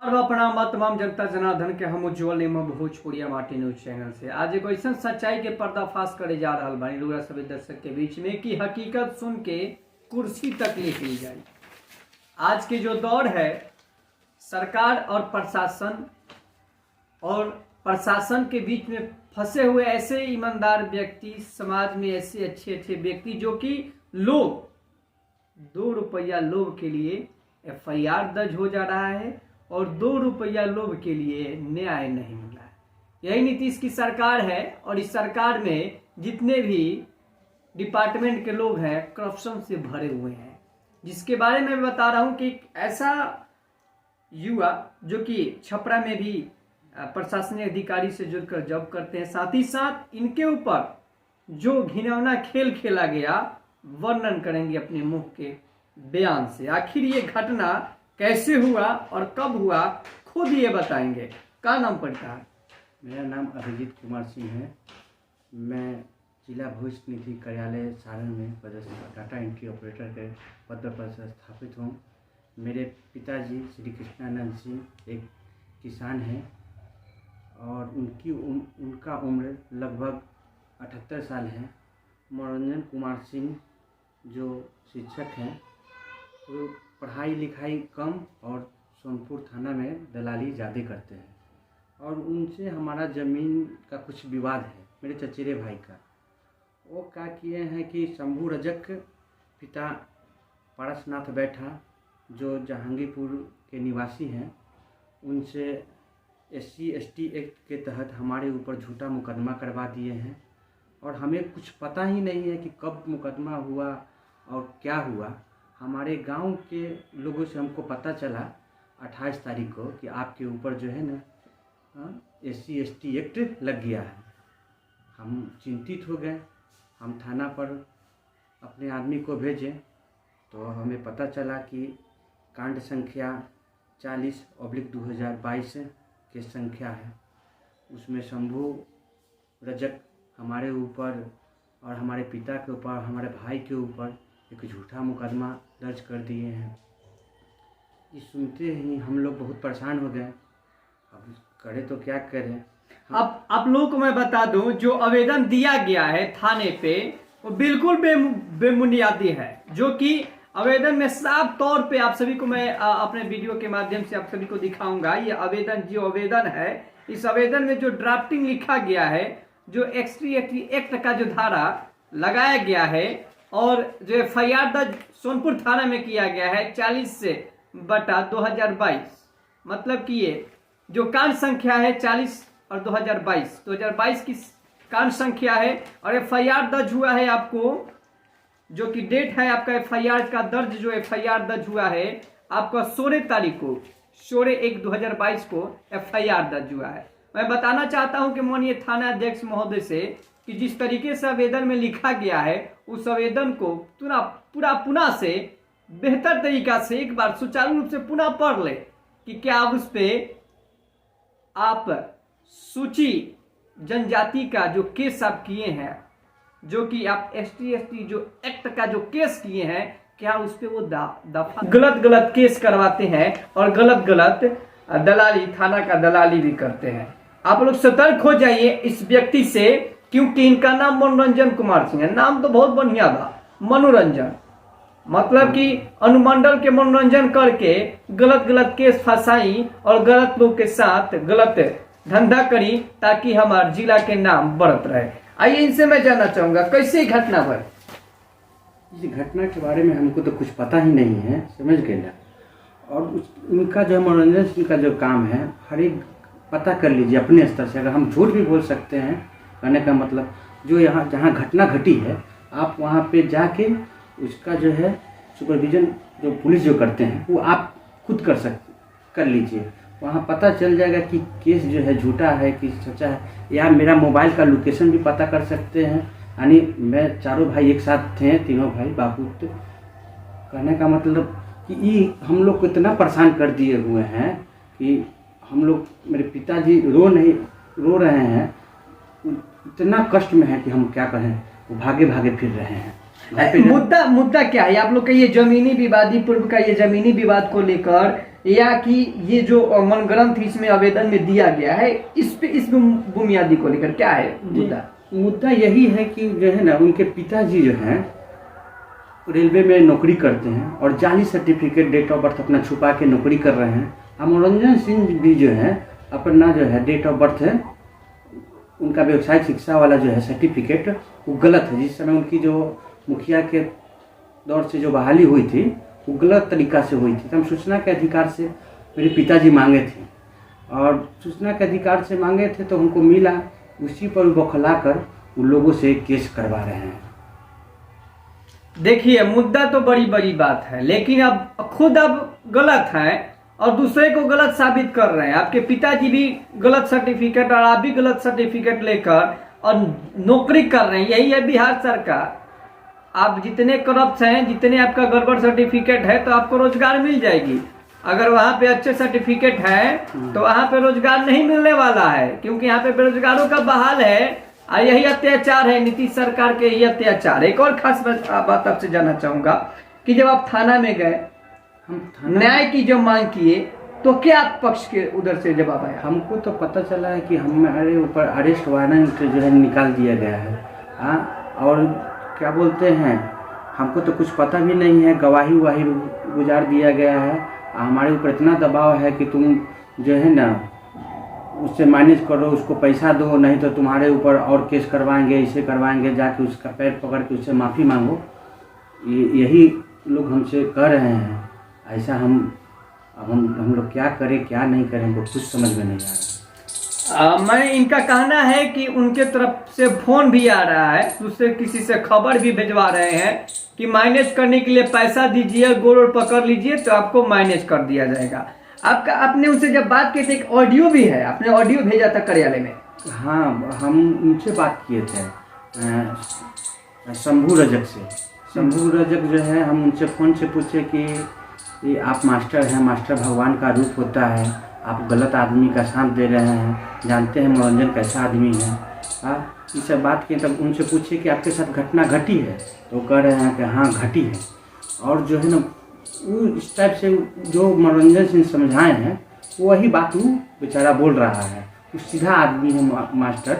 प्रणाम तमाम जनता जनार्दन के हम उज्जवल निम भोजपुरिया माटी न्यूज चैनल से आज एक ऐसा सच्चाई के पर्दाफाश करे जा रहा बानी लोग सभी दर्शक के बीच में कि हकीकत सुन के कुर्सी तक लेके ली जाए। आज के जो दौर है सरकार और प्रशासन के बीच में फंसे हुए ऐसे ईमानदार व्यक्ति, समाज में ऐसे अच्छे अच्छे व्यक्ति जो कि लोग 2 रुपया लोभ के लिए FIR दर्ज हो जा रहा है और 2 रुपया लोभ के लिए न्याय नहीं मिला है। यही नीतीश की सरकार है और इस सरकार में जितने भी डिपार्टमेंट के लोग हैं करप्शन से भरे हुए हैं, जिसके बारे में मैं बता रहा हूं कि ऐसा युवा जो कि छपरा में भी प्रशासनिक अधिकारी से जुड़कर जॉब करते हैं, साथ ही साथ इनके ऊपर जो घिनौना खेल खेला गया वर्णन करेंगे अपने मुंह के बयान से। आखिर ये घटना कैसे हुआ और कब हुआ खुद ये बताएंगे। क्या नाम पड़ता है? मेरा नाम अभिजीत कुमार सिंह है। मैं जिला भविष्य निधि कार्यालय सारण में डाटा एंट्री ऑपरेटर के पद पर स्थापित हूँ। मेरे पिताजी श्री कृष्णानंद सिंह एक किसान हैं और उनका उम्र लगभग 78 साल है। मनोरंजन कुमार सिंह जो शिक्षक हैं वो पढ़ाई लिखाई कम और सोनपुर थाना में दलाली ज़्यादा करते हैं और उनसे हमारा ज़मीन का कुछ विवाद है। मेरे चचेरे भाई का वो क्या किए हैं कि शंभू रजक पिता पारसनाथ बैठा जो जहांगीरपुर के निवासी हैं, उनसे SC ST एक्ट के तहत हमारे ऊपर झूठा मुकदमा करवा दिए हैं और हमें कुछ पता ही नहीं है कि कब मुकदमा हुआ और क्या हुआ। हमारे गांव के लोगों से हमको पता चला 28 तारीख को कि आपके ऊपर जो है ना SC ST एक्ट लग गया है। हम चिंतित हो गए, हम थाना पर अपने आदमी को भेजे तो हमें पता चला कि कांड संख्या 40/2022 के संख्या है। उसमें शंभू रजक हमारे ऊपर और हमारे पिता के ऊपर, हमारे भाई के ऊपर एक झूठा मुकदमा दर्ज कर दिए हैं। ये सुनते ही हम लोग बहुत परेशान हो गए। अब करें तो क्या करें। अब आप लोगों को मैं बता दूं, जो आवेदन दिया गया है थाने पे वो बिल्कुल बेबुनियादी है, जो कि आवेदन में साफ तौर पे आप सभी को मैं अपने वीडियो के माध्यम से आप सभी को दिखाऊंगा। ये आवेदन जो आवेदन है, इस आवेदन में जो ड्राफ्टिंग लिखा गया है, जो SC ST एक्ट का जो धारा लगाया गया है और जो FIR दर्ज सोनपुर थाना में किया गया है 40/2022, मतलब कि ये जो कांड संख्या है 40 और 2022 की कांड संख्या है और FIR दर्ज हुआ है आपको, जो कि डेट है आपका FIR का दर्ज, जो FIR दर्ज हुआ है आपका 16 तारीख को, 16/1/2022 को FIR दर्ज हुआ है। मैं बताना चाहता हूं कि माननीय थाना अध्यक्ष महोदय से कि जिस तरीके से आवेदन में लिखा गया है उस आवेदन को पुनः से बेहतर तरीका से एक बार सुचारू रूप से पुनः पढ़ ले कि क्या आप उस पे आप सूची जनजाति का जो केस आप किए हैं, जो कि आप ST ST जो एक्ट का जो केस किए हैं, क्या उस पे वो दफा गलत केस करवाते हैं और गलत दलाली, थाना का दलाली भी करते हैं। आप लोग सतर्क हो जाइए इस व्यक्ति से, क्योंकि इनका नाम मनोरंजन कुमार सिंह है। नाम तो बहुत बढ़िया था, मनोरंजन, मतलब कि अनुमंडल के मनोरंजन करके गलत केस फंसाई और गलत लोग के साथ गलत धंधा करी ताकि हमारे जिला के नाम बढ़त रहे। आइए इनसे मैं जानना चाहूंगा कैसे घटना भई। इस घटना के बारे में हमको तो कुछ पता ही नहीं है, समझ गए ना। और उनका जो मनोरंजन सिंह का जो काम है, हर एक पता कर लीजिए अपने स्तर से। अगर हम झूठ भी बोल सकते हैं, कहने का मतलब जो यहाँ जहाँ घटना घटी है आप वहाँ पे जाके उसका जो है सुपरविजन जो पुलिस जो करते हैं वो आप खुद कर लीजिए। वहाँ पता चल जाएगा कि केस जो है झूठा है कि सच्चा है। या मेरा मोबाइल का लोकेशन भी पता कर सकते हैं। यानी मैं चारों भाई एक साथ थे, तीनों भाई बापूत। कहने का मतलब कि ये हम लोग को इतना परेशान कर दिए हुए हैं कि हम लोग, मेरे पिताजी रो रहे हैं, इतना कष्ट में है कि हम क्या कहें, वो भागे फिर रहे हैं। मुद्दा क्या है आप लोग का? ये जमीनी विवादी पूर्व का ये जमीनी विवाद को लेकर या कि ये जो मनगढ़ंत इसमें आवेदन में दिया गया है, इस बुनियादी को लेकर क्या है मुद्दा? मुद्दा यही है कि जो है ना, उनके पिताजी जो हैं रेलवे में नौकरी करते हैं और जाली सर्टिफिकेट डेट ऑफ बर्थ अपना छुपा के नौकरी कर रहे हैं। और मनोरंजन सिंह भी जो है अपना जो है डेट ऑफ बर्थ है, उनका व्यवसायिक शिक्षा वाला जो है सर्टिफिकेट वो गलत है। जिस समय उनकी जो मुखिया के दौर से जो बहाली हुई थी वो गलत तरीका से हुई थी। तो हम सूचना के अधिकार से मेरे पिताजी मांगे थे और सूचना के अधिकार से मांगे थे तो हमको मिला, उसी पर बौखला कर उन लोगों से केस करवा रहे हैं। देखिए मुद्दा तो बड़ी बड़ी बात है, लेकिन अब खुद अब गलत है और दूसरे को गलत साबित कर रहे हैं। आपके पिताजी भी गलत सर्टिफिकेट और आप भी गलत सर्टिफिकेट लेकर और नौकरी कर रहे हैं। यही है बिहार सरकार। आप जितने करप्ट हैं, जितने आपका गड़बड़ सर्टिफिकेट है, तो आपको रोजगार मिल जाएगी। अगर वहाँ पे अच्छे सर्टिफिकेट है तो वहाँ पे रोजगार नहीं मिलने वाला है, क्योंकि यहाँ पे बेरोजगारों का बहाल है। और यही अत्याचार है, नीतीश सरकार के यही अत्याचार। एक और खास बात आपसे जानना चाहूंगा कि जब आप थाना में गए, न्याय की जब मांग किए, तो क्या पक्ष के उधर से जवाब आया? हमको तो पता चला है कि हमारे ऊपर अरेस्ट वारंट जो है निकाल दिया गया है। और क्या बोलते हैं, हमको तो कुछ पता भी नहीं है, गवाही वही गुजार दिया गया है। हमारे ऊपर इतना दबाव है कि तुम जो है ना उससे मैनेज करो, उसको पैसा दो, नहीं तो तुम्हारे ऊपर और केस करवाएंगे, इसे करवाएंगे, जाके उसका पैर पकड़ के उससे माफ़ी मांगो। यही लोग हमसे कह रहे हैं। ऐसा हम लोग क्या करें क्या नहीं करें, हमको कुछ समझ में नहीं आ रहा। मैं इनका कहना है कि उनके तरफ से फोन भी आ रहा है, दूसरे किसी से खबर भी भिजवा रहे हैं कि मैनेज करने के लिए पैसा दीजिए, गोड़ पकड़ लीजिए तो आपको मैनेज कर दिया जाएगा। आपने उनसे जब बात की थी, एक ऑडियो भी है, आपने ऑडियो भेजा था कार्यालय में। हाँ, हम उनसे बात किए थे शंभू रजक से। शंभू रजक जो है, हम उनसे फ़ोन से पूछे कि ये आप मास्टर हैं, मास्टर भगवान का रूप होता है, आप गलत आदमी का साथ दे रहे हैं, जानते हैं मनोरंजन कैसा आदमी है। ये सब बात की। तब उनसे पूछे कि आपके साथ घटना घटी है, तो कह रहे हैं कि हाँ घटी है। और जो है ना वो इस टाइप से जो मनोरंजन सिंह समझाए हैं वही बात वो बेचारा बोल रहा है। वो सीधा आदमी है मास्टर,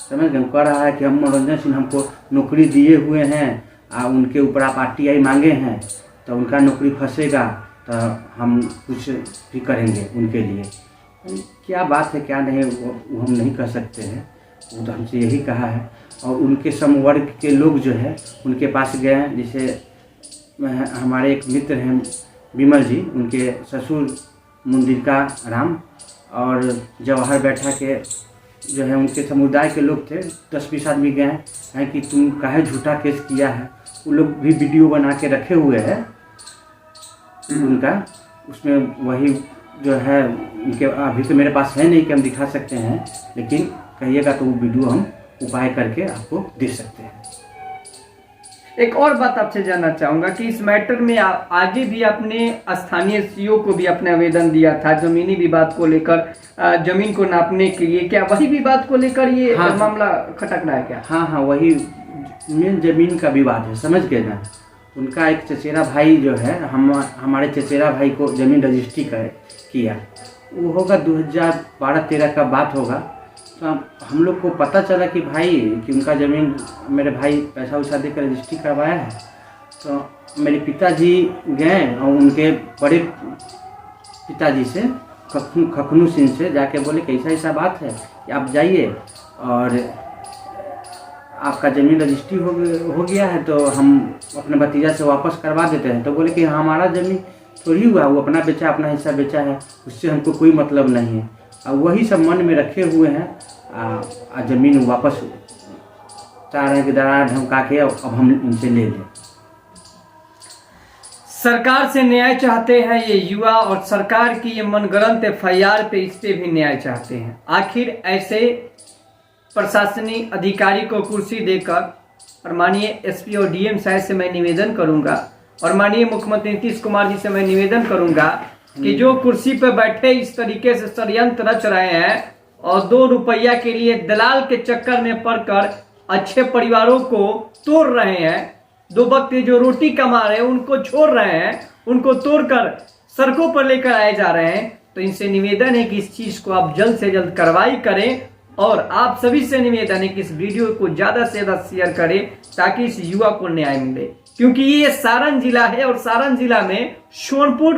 समझ गए। कह रहा है कि हम मनोरंजन सिंह हमको नौकरी दिए हुए हैं, उनके ऊपर आप RTI मांगे हैं तो उनका नौकरी फंसेगा, तो हम कुछ भी करेंगे उनके लिए। क्या बात है क्या नहीं वो हम नहीं कह सकते हैं, वो तो हमसे यही कहा है। और उनके समवर्ग के लोग जो है उनके पास गए हैं। जैसे हमारे एक मित्र हैं विमल जी, उनके ससुर मुंदिरका राम और जवाहर बैठा के जो है उनके समुदाय के लोग थे, 10-20 आदमी गए हैं कि तुम काहे झूठा केस किया है। वो लोग भी वीडियो बना के रखे हुए हैं उनका, उसमें वही जो है उनके, अभी तो मेरे पास है नहीं कि हम दिखा सकते हैं, लेकिन कहिएगा तो वो वीडियो हम उपाय करके आपको दे सकते हैं। एक और बात आपसे जानना चाहूंगा कि इस मैटर में आगे भी आपने स्थानीय CO को भी अपने आवेदन दिया था जमीनी विवाद को लेकर, जमीन को नापने के लिए। क्या वही विवाद को लेकर ये मामला खटक रहा है क्या? हाँ, वही मेन जमीन का विवाद है, समझ गए ना। उनका एक चचेरा भाई जो है, हमारे चचेरा भाई को जमीन रजिस्ट्री किया, वो होगा 2012-13 का बात होगा। तो हम लोग को पता चला कि उनका ज़मीन मेरे भाई पैसा वैसा देकर रजिस्ट्री करवाया है। तो मेरे पिताजी गए और उनके बड़े पिताजी से खखनू सिंह से जाके बोले कि ऐसा बात है कि आप जाइए और आपका ज़मीन रजिस्ट्री हो गया है, तो हम अपने भतीजा से वापस करवा देते हैं। तो बोले कि हमारा ज़मीन थोड़ी हुआ, वो अपना बेचा, अपना हिस्सा बेचा है, उससे हमको कोई मतलब नहीं है। और वही सब मन में रखे हुए हैं, ज़मीन वापस चाह रहे हैं कि दरार धमका के अब हम इनसे ले लें। सरकार से न्याय चाहते हैं ये युवा, और सरकार की ये मनगढ़ंत FIR पे इस पे भी न्याय चाहते हैं। आखिर ऐसे प्रशासनिक अधिकारी को कुर्सी देकर, और माननीय SP और DM साहब से मैं निवेदन करूंगा, और माननीय मुख्यमंत्री नीतीश कुमार जी से मैं निवेदन करूंगा कि जो कुर्सी पर बैठे इस तरीके से षड्यंत्र रच रहे हैं और 2 रुपया के लिए दलाल के चक्कर में पड़कर अच्छे परिवारों को तोड़ रहे हैं, 2 वक्त जो रोटी कमा रहे हैं उनको छोड़ रहे हैं, उनको तोड़कर सड़कों पर लेकर आए जा रहे हैं। तो इनसे निवेदन है कि इस चीज को आप जल्द से जल्द कार्रवाई करें, और आप सभी से निवेदन है कि इस वीडियो को ज्यादा से ज्यादा शेयर करें ताकि इस युवा को न्याय मिले, क्योंकि ये सारण जिला है और सारण जिला में सोनपुर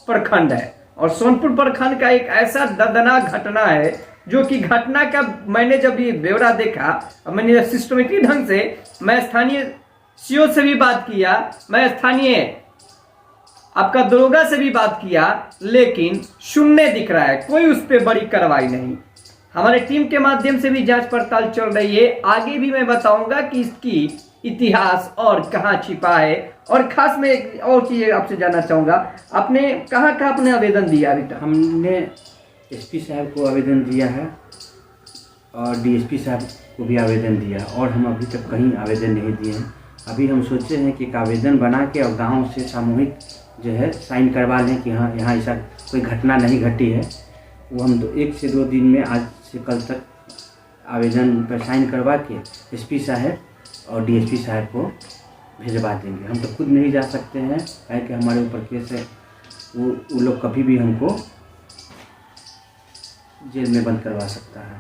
प्रखंड है, और सोनपुर प्रखंड का एक ऐसा दर्दनाक घटना है जो कि घटना का मैंने जब ये ब्यौरा देखा, मैंने सिस्टमेटिक ढंग से मैं स्थानीय सीओ से भी बात किया, मैं स्थानीय आपका दरोगा से भी बात किया, लेकिन शून्य दिख रहा है, कोई उस पर बड़ी कार्रवाई नहीं। हमारे टीम के माध्यम से भी जांच पड़ताल चल रही है, आगे भी मैं बताऊंगा कि इसकी इतिहास और कहां छिपा है। और खास मैं एक और चीज आपसे जानना चाहूंगा, आपने कहां कहां अपने आवेदन दिया अभी तक? हमने एसपी साहब को आवेदन दिया है और डीएसपी साहब को भी आवेदन दिया, और हम अभी तक कहीं आवेदन नहीं दिए हैं। अभी हम सोचे हैं कि एक आवेदन बना के और गांव से सामूहिक जो है साइन करवा लें कि हाँ यहाँ ऐसा कोई घटना नहीं घटी है। वो हम 1 से 2 दिन में, आज से कल तक आवेदन पर साइन करवा के एसपी साहब और डीएसपी साहब को भिजवा देंगे। हम तो खुद नहीं जा सकते हैं, काहे कि हमारे ऊपर केस है, वो लोग कभी भी हमको जेल में बंद करवा सकता है।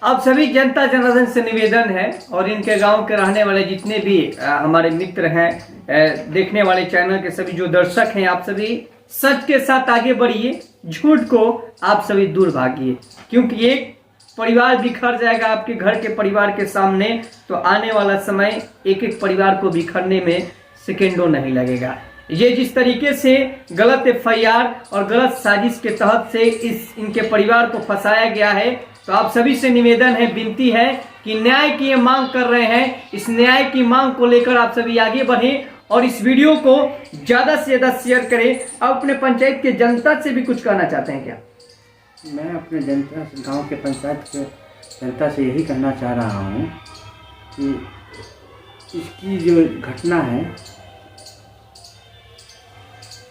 अब सभी जनता जनार्दन से निवेदन है, और इनके गांव के रहने वाले जितने भी हमारे मित्र हैं, देखने वाले चैनल के सभी जो दर्शक हैं, आप सभी सच के साथ आगे बढ़िए, झूठ को आप सभी दूर भागिए, क्योंकि एक परिवार बिखर जाएगा आपके घर के परिवार के सामने, तो आने वाला समय एक एक परिवार को बिखरने में सेकेंडों नहीं लगेगा। ये जिस तरीके से गलत FIR और गलत साजिश के तहत से इनके परिवार को फंसाया गया है, तो आप सभी से निवेदन है, विनती है कि न्याय की ये मांग कर रहे हैं, इस न्याय की मांग को लेकर आप सभी आगे बढ़ें और इस वीडियो को ज्यादा से ज्यादा शेयर करें। आप अपने पंचायत के जनता से भी कुछ कहना चाहते हैं क्या? मैं अपने जनता से, गांव के पंचायत के जनता से यही कहना चाह रहा हूँ कि इसकी जो घटना है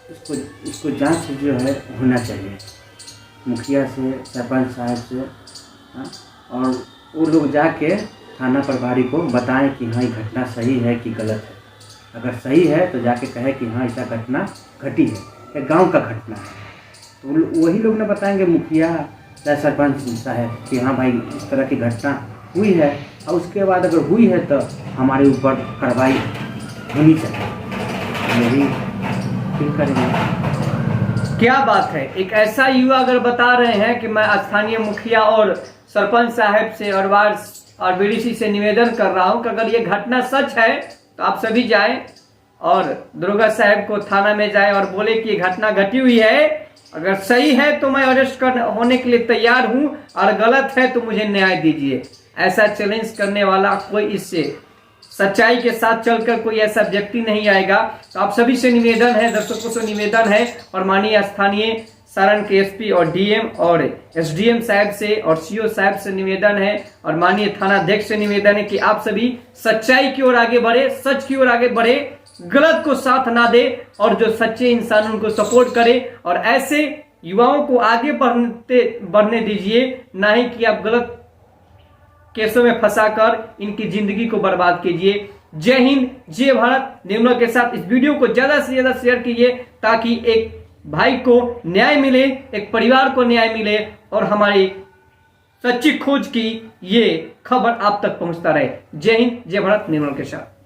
इसको जांच जो है होना चाहिए, मुखिया से, सरपंच साहब से, हाँ, और वो लोग जाके थाना प्रभारी को बताएं कि हाँ ये घटना सही है कि गलत है। अगर सही है तो जाके कहे कि हाँ ऐसा घटना घटी है, या गांव का घटना है, तो वही लोग ने बताएंगे, मुखिया या सरपंच साहब, कि हाँ भाई इस तरह की घटना हुई है, और उसके बाद अगर हुई है तो हमारे ऊपर कार्रवाई होनी चाहिए। यही फिर करेंगे। क्या बात है, एक ऐसा युवा अगर बता रहे हैं कि मैं स्थानीय मुखिया और सरपंच साहब से और वार्ड और BDC से निवेदन कर रहा हूं कि अगर ये घटना सच है तो आप सभी जाएं और दरोगा साहब को थाना में जाएं और बोले कि ये घटना घटी हुई है, अगर सही है तो मैं अरेस्ट होने के लिए तैयार हूं, और गलत है तो मुझे न्याय दीजिए। ऐसा चैलेंज करने वाला कोई इससे सच्चाई के साथ चलकर कोई ऐसा व्यक्ति नहीं आएगा। तो आप सभी से निवेदन है, दर्शकों से निवेदन है, और माननीय स्थानीय सारण के SP और DM और SDM साहब से और CO साहब से निवेदन है, और माननीय थाना अध्यक्ष से निवेदन है कि आप सभी सच्चाई की ओर आगे बढ़े, सच की ओर आगे बढ़े, गलत को साथ ना दे, और जो सच्चे इंसान उनको सपोर्ट करे, और ऐसे युवाओं को आगे बढ़ने दीजिए, ना ही कि आप गलत केसों में फंसाकर इनकी जिंदगी को बर्बाद कीजिए। जय हिंद, जय भारत। नियमों के साथ इस वीडियो को ज्यादा से ज्यादा शेयर कीजिए ताकि एक भाई को न्याय मिले, एक परिवार को न्याय मिले, और हमारी सच्ची खोज की ये खबर आप तक पहुंचता रहे। जय हिंद, जय भारत। नियमों के साथ।